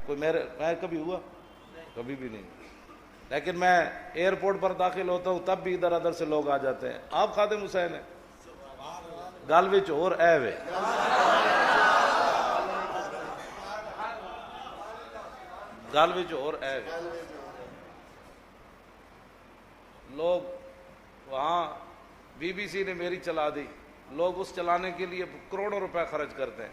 کوئی میں کبھی ہوا؟ کبھی بھی نہیں. لیکن میں ایئرپورٹ پر داخل ہوتا ہوں تب بھی ادھر ادھر سے لوگ آ جاتے ہیں. آپ خادم حسین ہیں. گل وچ اور اے وے گل وچ اور اے وے لوگ وہاں بی بی سی نے میری چلا دی. لوگ اس چلانے کے لیے کروڑوں روپے خرچ کرتے ہیں.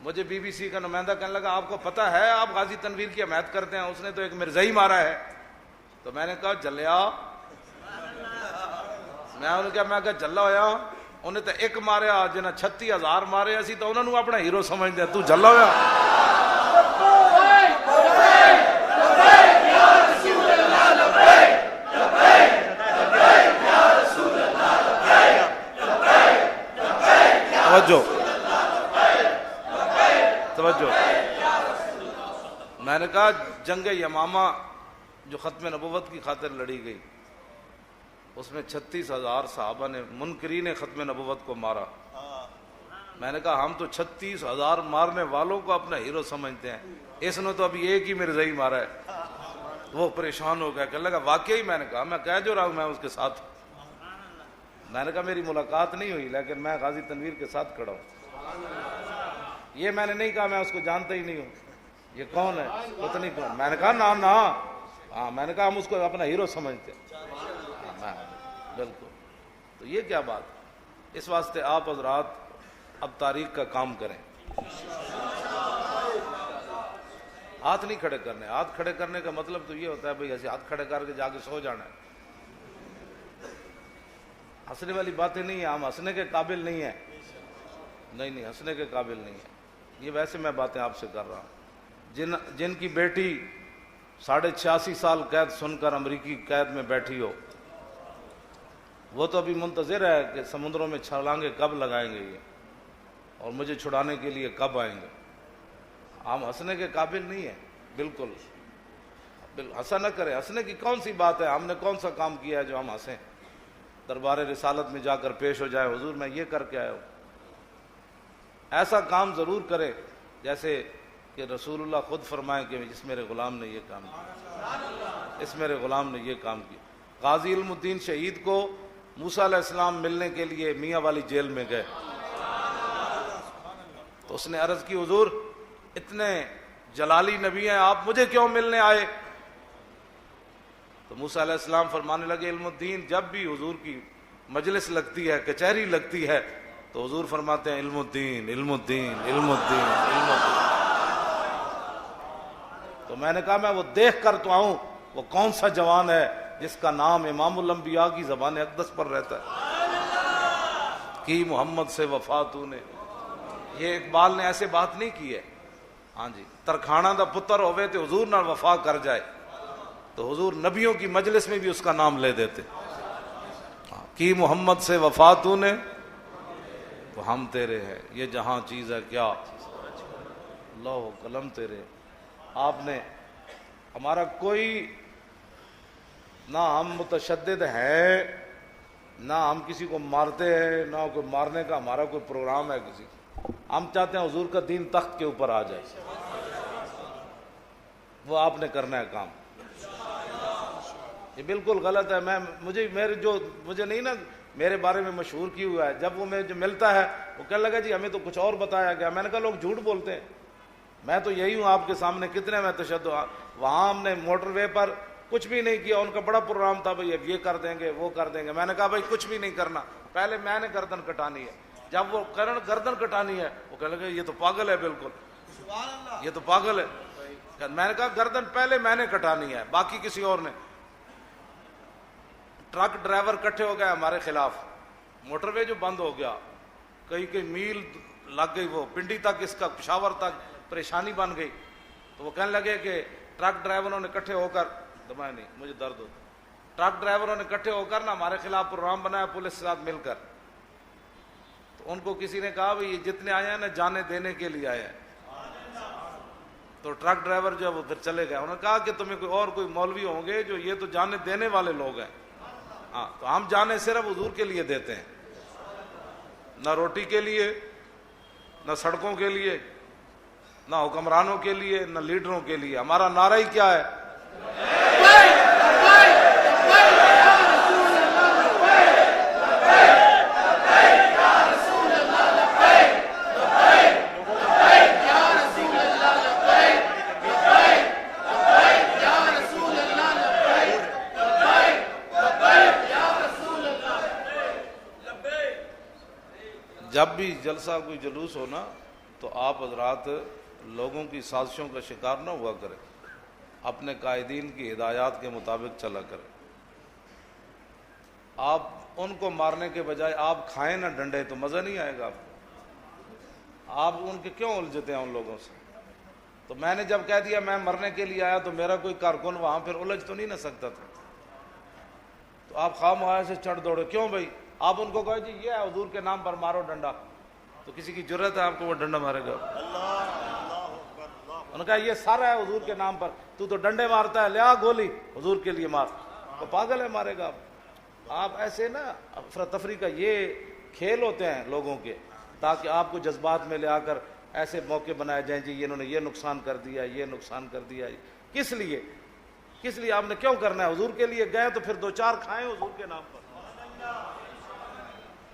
مجھے بی بی سی کا نمائندہ کہنے لگا آپ کو پتہ ہے آپ غازی تنویر کی حمایت کرتے ہیں, اس نے تو ایک مرزائی مارا ہے. تو میں نے کہا جلیا, میں کہا جلا ہویا, انہیں تو ایک ماریا جنہیں 36,000 مارے, اسی تو انہوں نے اپنا ہیرو سمجھتے ہیں. تو جلا ہویا. توجہ. میں نے کہا جنگ یمامہ جو ختم نبوت کی خاطر لڑی گئی, اس میں 36,000 صحابہ نے منکرین ختم نبوت کو مارا. میں نے کہا ہم تو 36,000 مارنے والوں کو اپنا ہیرو سمجھتے ہیں, اس نے تو ابھی ایک ہی مرزائی مارا ہے. وہ پریشان ہو گیا, کہنے لگا واقعی. میں نے کہا میں کہہ جو رہا ہوں میں اس کے ساتھ. میں نے کہا میری ملاقات نہیں ہوئی لیکن میں غازی تنویر کے ساتھ کھڑا ہوں. یہ میں نے نہیں کہا میں اس کو جانتا ہی نہیں ہوں, یہ کون ہے پتہ نہیں کون. میں نے کہا نا ہاں, میں نے کہا ہم اس کو اپنا ہیرو سمجھتے ہیں. بالکل. تو یہ کیا بات. اس واسطے آپ حضرات اب تاریخ کا کام کریں. ہاتھ نہیں کھڑے کرنے. ہاتھ کھڑے کرنے کا مطلب تو یہ ہوتا ہے بھئی ایسے ہاتھ کھڑے کر کے جا کے سو جانا ہے. ہنسنے والی باتیں نہیں ہیں. ہم ہنسنے کے قابل نہیں ہیں. نہیں, ہنسنے کے قابل نہیں ہیں. یہ ویسے میں باتیں آپ سے کر رہا ہوں. جن کی بیٹی 86.5 سال قید سن کر امریکی قید میں بیٹھی ہو, وہ تو ابھی منتظر ہے کہ سمندروں میں چھلانگیں کب لگائیں گے یہ, اور مجھے چھڑانے کے لیے کب آئیں گے. ہم ہنسنے کے قابل نہیں ہیں. بالکل ہنسا نہ کریں. ہنسنے کی کون سی بات ہے. ہم نے کون سا کام کیا ہے جو ہم ہنسیں. دربار رسالت میں جا کر پیش ہو جائے حضور میں یہ کر کے آیا ہوں. ایسا کام ضرور کرے جیسے کہ رسول اللہ خود فرمائیں کہ اس میرے غلام نے یہ کام کیا, اس میرے غلام نے یہ کام کیا. غازی علم الدین شہید کو موسیٰ علیہ السلام ملنے کے لیے میاں والی جیل میں گئے, تو اس نے عرض کی حضور اتنے جلالی نبی ہیں آپ مجھے کیوں ملنے آئے. تو موسیٰ علیہ السلام فرمانے لگے علم الدین جب بھی حضور کی مجلس لگتی ہے, کچہری لگتی ہے, تو حضور فرماتے ہیں علم الدین علم الدین علم الدین علم الدین. تو میں نے کہا میں وہ دیکھ کر تو آؤں وہ کون سا جوان ہے جس کا نام امام الانبیاء کی زبان اقدس پر رہتا ہے. کی محمد سے وفا تو نے. یہ اقبال نے ایسے بات نہیں کی ہے. ہاں جی, ترکھانہ دا پتر ہوئے تو حضور نہ وفا کر جائے تو حضور نبیوں کی مجلس میں بھی اس کا نام لے دیتے. کی محمد سے وفا تو نے تو ہم تیرے ہیں, یہ جہاں چیز ہے کیا لوح و قلم تیرے. آپ نے ہمارا کوئی نہ ہم متشدد ہیں نہ ہم کسی کو مارتے ہیں نہ کوئی مارنے کا ہمارا کوئی پروگرام ہے کسی. ہم چاہتے ہیں حضور کا دین تخت کے اوپر آ جائے, وہ آپ نے کرنا ہے کام. یہ بالکل غلط ہے. مجھے نہیں نا میرے بارے میں مشہور کی ہوا ہے. جب وہ مجھے جو ملتا ہے وہ کہنے لگا جی ہمیں تو کچھ اور بتایا گیا. میں نے کہا لوگ جھوٹ بولتے ہیں. میں تو یہی ہوں آپ کے سامنے. کتنے میں تشدد. وہاں ہم نے موٹر وے پر کچھ بھی نہیں کیا. ان کا بڑا پروگرام تھا بھائی اب یہ کر دیں گے وہ کر دیں گے. میں نے کہا بھائی کچھ بھی نہیں کرنا, پہلے میں نے گردن کٹانی ہے. جب وہ گردن کٹانی ہے وہ کہنے لگے یہ تو پاگل ہے, بالکل یہ تو پاگل ہے. میں نے کہا گردن پہلے میں نے کٹانی ہے باقی کسی اور نے. ٹرک ڈرائیور کٹھے ہو گئے ہمارے خلاف. موٹر وے جو بند ہو گیا, کئی میل لگ گئی, وہ پنڈی تک اس کا پشاور تک پریشانی بن گئی. تو وہ کہنے لگے کہ ٹرک ڈرائیوروں نے کٹھے ہو کر, دبائیں نہیں مجھے درد ہوتا, ٹرک ڈرائیوروں نے کٹھے ہو کر نا ہمارے خلاف پروگرام بنایا پولیس کے ساتھ مل کر. تو ان کو کسی نے کہا بھائی یہ جتنے آئے ہیں نا جانے دینے کے لیے آئے ہیں. تو ٹرک ڈرائیور جو ہے وہ پھر چلے گئے. انہوں نے کہا کہ تمہیں کوئی مولوی ہوں گے جو یہ تو جانے دینے والے لوگ ہیں. ہاں تو ہم جانے صرف حضور کے لیے دیتے ہیں, نہ روٹی کے لیے نہ سڑکوں کے لیے. نہ حکمرانوں کے لیے نہ لیڈروں کے لیے. ہمارا نعرہ ہی کیا ہے؟ جب بھی جلسہ کوئی جلوس ہو نا تو آپ حضرات لوگوں کی سازشوں کا شکار نہ ہوا کریں، اپنے قائدین کی ہدایات کے مطابق چلا کریں. آپ ان کو مارنے کے بجائے آپ کھائیں نہ ڈنڈے تو مزہ نہیں آئے گا. آپ ان کے کیوں الجھتے ہیں ان لوگوں سے؟ تو میں نے جب کہہ دیا میں مرنے کے لیے آیا تو میرا کوئی کارکن وہاں پھر الجھ تو نہیں نہ سکتا تھا. تو آپ خواہ سے چڑھ دوڑے. کیوں بھائی؟ آپ ان کو کہو جی یہ ہے حضور کے نام پر مارو ڈنڈا، تو کسی کی جرت ہے آپ کو وہ ڈنڈا مارے گا؟ انہوں نے کہا یہ سارا ہے حضور کے نام پر، تو ڈنڈے مارتا ہے، لیا گولی حضور کے لیے مار. تو پاگل ہے، مارے گا. آپ ایسے نا افراتفری کا یہ کھیل ہوتے ہیں لوگوں کے، تاکہ آپ کو جذبات میں لے آ کر ایسے موقع بنائے جائیں جی انہوں نے یہ نقصان کر دیا، یہ نقصان کر دیا. کس لیے آپ نے کیوں کرنا ہے؟ حضور کے لیے گئے تو پھر دو چار کھائیں حضور کے نام پر،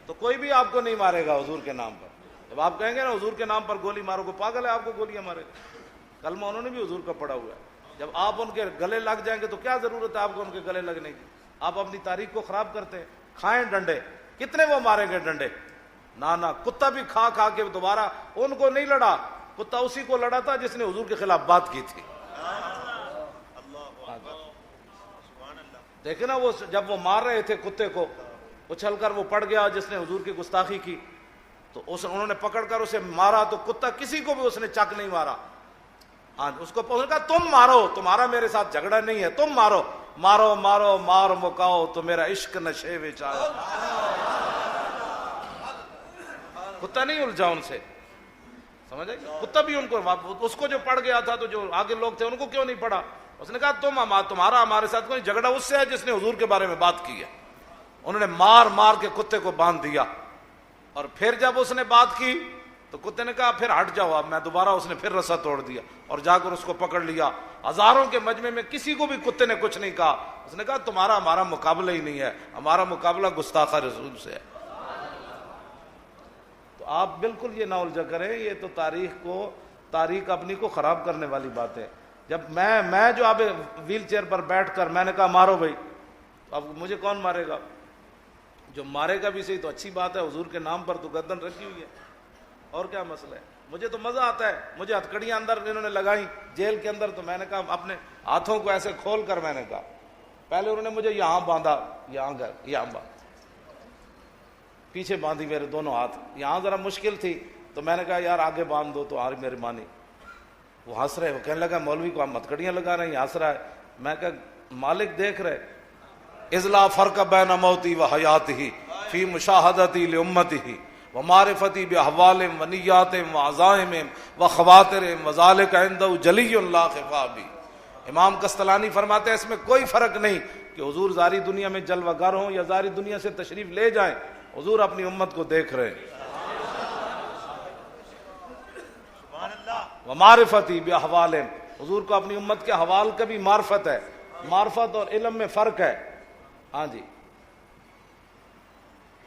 تو کوئی بھی آپ کو نہیں مارے گا حضور کے نام پر. جب آپ کہیں گے نا حضور کے نام پر گولی مارو، کو پاگل ہے آپ کو گولیاں مارے گا. کلمہ انہوں نے بھی حضور کا پڑھا ہوا ہے. جب آپ ان کے گلے لگ جائیں گے تو کیا ضرورت ہے آپ کو ان کے گلے لگنے کی؟ آپ اپنی تاریخ کو خراب کرتے ہیں. کھائیں ڈنڈے، کتنے وہ ماریں گے ڈنڈے؟ نہ کتا بھی کھا کھا کے دوبارہ ان کو نہیں لڑا. کتا اسی کو لڑا تھا جس نے حضور کے خلاف بات کی تھی. دیکھیں نا وہ جب وہ مار رہے تھے کتے کو، اچھل کر وہ پڑ گیا جس نے حضور کی گستاخی کی، تو انہوں نے پکڑ کر اسے مارا تو کتا کسی کو بھی اس نے چک نہیں مارا. ہاں اس کو کہا تم مارو، تمہارا میرے ساتھ جھگڑا نہیں ہے، تم مارو مارو مارو مار مکاؤ تو میرا عشق نشے وچ آیا. کتا نہیں الجھا ان سے، سمجھے؟ کتا بھی ان کو، اس کو جو پڑ گیا تھا تو جو آگے لوگ تھے ان کو کیوں نہیں پڑا؟ اس نے کہا تمہارا ہمارے ساتھ کوئی جھگڑا اس سے ہے جس نے حضور کے بارے میں بات کی ہے. انہوں نے مار مار کے کتے کو باندھ دیا، اور پھر جب اس نے بات کی تو کتے نے کہا پھر ہٹ جاؤ. اب میں دوبارہ، اس نے پھر رسا توڑ دیا اور جا کر اس کو پکڑ لیا. ہزاروں کے مجمع میں کسی کو بھی کتے نے کچھ نہیں کہا. اس نے کہا تمہارا ہمارا مقابلہ ہی نہیں ہے، ہمارا مقابلہ گستاخ رسول سے ہے. تو آپ بالکل یہ نہ الجھا کریں، یہ تو تاریخ اپنی کو خراب کرنے والی بات ہے. جب میں جو اب ویل چیئر پر بیٹھ کر میں نے کہا مارو بھائی، اب مجھے کون مارے گا؟ جو مارے گا بھی صحیح تو اچھی بات ہے، حضور کے نام پر تو گردن رکھی ہوئی ہے، اور کیا مسئلہ ہے؟ مجھے تو مزہ آتا ہے. مجھے ہتکڑیاں اندر انہوں نے لگائیں جیل کے اندر، تو میں نے کہا اپنے ہاتھوں کو ایسے کھول کر میں نے کہا، پہلے انہوں نے مجھے یہاں باندھا، یہاں باندھا، پیچھے باندھی میرے دونوں ہاتھ، یہاں ذرا مشکل تھی تو میں نے کہا یار آگے باندھ دو، تو آج میری مانی. وہ ہنس رہے، وہ کہنے لگا مولوی کو ہم ہتکڑیاں لگا رہے ہیں، ہنس رہا ہے. میں کہا مالک دیکھ رہے، اذلا فرق بین موتی و حیاتی فی مشاہدتی لامتی ومعرفتی باحوالہم ونیاتہم وعزائمہم وخواطرہم وذالک عندہ جلی لا خفا بی. امام قسطلانی فرماتے ہیں اس میں کوئی فرق نہیں کہ حضور ظاہری دنیا میں جلوہ گر ہوں یا ظاہری دنیا سے تشریف لے جائیں، حضور اپنی امت کو دیکھ رہے ہیں. ومعرفتی باحوالہم، حضور کو اپنی امت کے حوال کا بھی معرفت ہے. معرفت اور علم میں فرق ہے. ہاں جی،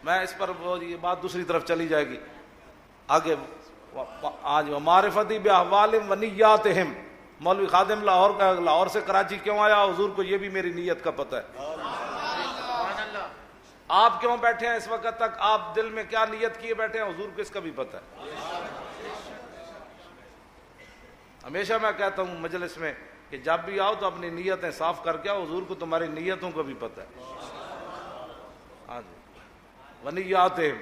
میں اس پر یہ بات دوسری طرف چلی جائے گی آگے. آج معرفتی باحوالہم ونیاتہم، مولوی خادم لاہور سے کراچی کیوں آیا؟ حضور کو یہ بھی میری نیت کا پتہ ہے. آپ کیوں بیٹھے ہیں اس وقت تک، آپ دل میں کیا نیت کیے بیٹھے ہیں، حضور کو اس کا بھی پتہ ہے. ہمیشہ میں کہتا ہوں مجلس میں کہ جب بھی آؤ تو اپنی نیتیں صاف کر کے آؤ، حضور کو تمہاری نیتوں کا بھی پتہ ہے. ہاں جی، ونیاتہم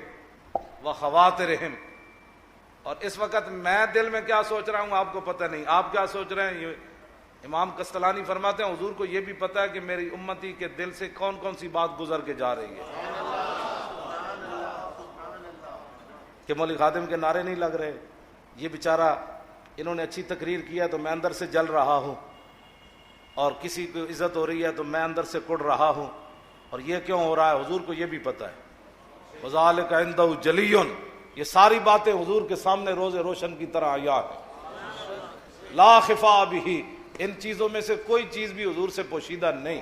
وخواطرہم. اور اس وقت میں دل میں کیا سوچ رہا ہوں آپ کو پتہ نہیں، آپ کیا سوچ رہے ہیں. یہ امام قسطلانی فرماتے ہیں حضور کو یہ بھی پتہ ہے کہ میری امتی کے دل سے کون کون سی بات گزر کے جا رہی ہے. کہ مولوی خادم کے نعرے نہیں لگ رہے، یہ بیچارہ انہوں نے اچھی تقریر کیا تو میں اندر سے جل رہا ہوں، اور کسی کو عزت ہو رہی ہے تو میں اندر سے کڑ رہا ہوں، اور یہ کیوں ہو رہا ہے حضور کو یہ بھی پتہ ہے. وذالک عندہ جلی، یہ ساری باتیں حضور کے سامنے روز روشن کی طرح آیا ہے. لا خفا بھی، ان چیزوں میں سے کوئی چیز بھی حضور سے پوشیدہ نہیں۔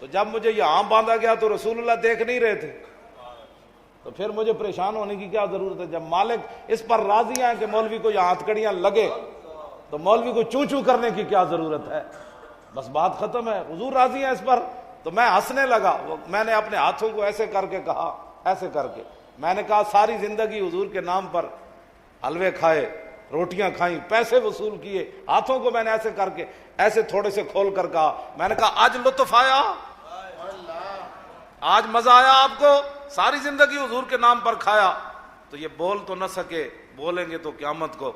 تو جب مجھے یہاں باندھا گیا تو رسول اللہ دیکھ نہیں رہے تھے، تو پھر مجھے پریشان ہونے کی کیا ضرورت ہے؟ جب مالک اس پر راضی ہیں کہ مولوی کو یہاں ہتھکڑیاں لگے تو مولوی کو چوں چوں کرنے کی کیا ضرورت ہے؟ بس بات ختم ہے، حضور راضی ہیں اس پر۔ تو میں ہنسنے لگا، میں نے اپنے ہاتھوں کو ایسے کر کے کہا، ایسے کر کے میں نے کہا ساری زندگی حضور کے نام پر حلوے کھائے، روٹیاں کھائیں، پیسے وصول کیے، ہاتھوں کو میں نے ایسے کر کے ایسے تھوڑے سے کھول کر کہا، میں نے کہا آج لطف آیا، آج مزہ آیا آپ کو؟ ساری زندگی حضور کے نام پر کھایا۔ تو یہ بول تو نہ سکے، بولیں گے تو قیامت کو،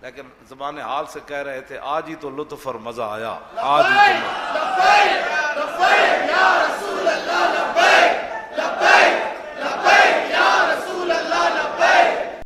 لیکن زبان حال سے کہہ رہے تھے آج ہی تو لطف اور مزہ آیا، آج ہی تو